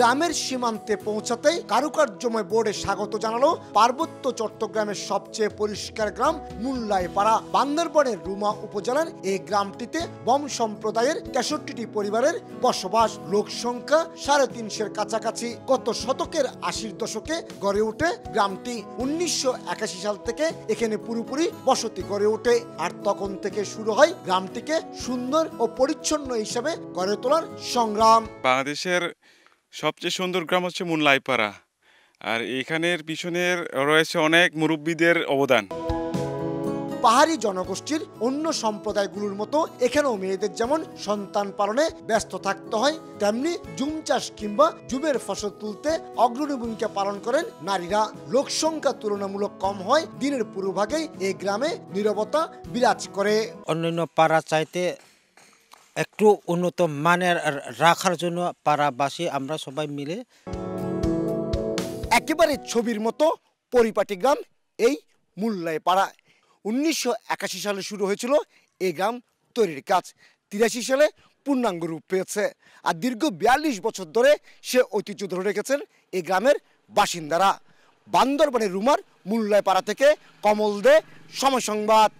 গ্রামের সীমান্তে পৌঁছাতেই কারুকার্যময় বোর্ডে স্বাগত জানালো পার্বত্য চট্টগ্রামের সবচেয়ে পরিষ্কার গ্রাম মুল্লাইপাড়া। বান্দরবানের রুমা উপজেলার এই গ্রামটিতে বম সম্প্রদায়ের 63টি পরিবারের বসবাস। লোক সংখ্যা 350-এর কাছাকাছি। গত শতকের 80-র দশকে গড়ে ওঠে গ্রামটি। 1981 সাল থেকে এখানে পুরোপুরি বসতি গড়ে ওঠে, আর তখন থেকে শুরু হয় গ্রামটিকে সুন্দর ও পরিচ্ছন্ন হিসেবে গড়ে তোলার সংগ্রাম। বাংলাদেশের সবচেয়ে সুন্দর গ্রাম হচ্ছে মুল্লাইপাড়া, আর এখানের পিছনের রয়েছে অনেক মুরব্বীদের অবদান। পাহাড়ি জনগোষ্ঠীর অন্য সম্প্রদায়গুলোর মতো এখানেও মেয়েদের যেমন সন্তান পালনে ব্যস্ত থাকতে হয়, তেমনি জুম চাষ কিংবা জুমের ফসল তুলতে অগ্রণী ভূমিকা পালন করেন নারীরা। লোক সংখ্যা তুলনামূলক কম হয়, দিনের পুরোভাগেই এই গ্রামে নীরবতা বিরাজ করে। অন্যান্য পাড়া চাইতে একটু উন্নত মানের রাখার জন্য পাড়াবাসী আমরা সবাই মিলে একেবারে ছবির মতো পরিপাটি গ্রাম এই মুল্লাইপাড়া। 1981 সালে শুরু হয়েছিল এই গ্রাম তৈরির কাজ। 83 সালে পূর্ণাঙ্গ রূপ পেয়েছে, আর দীর্ঘ 42 বছর ধরে সে ঐতিহ্য ধরে রেখেছেন এই গ্রামের বাসিন্দারা। বান্দরবানের রুমার মুল্লাইপাড়া থেকে কমল দে, সময় সংবাদ।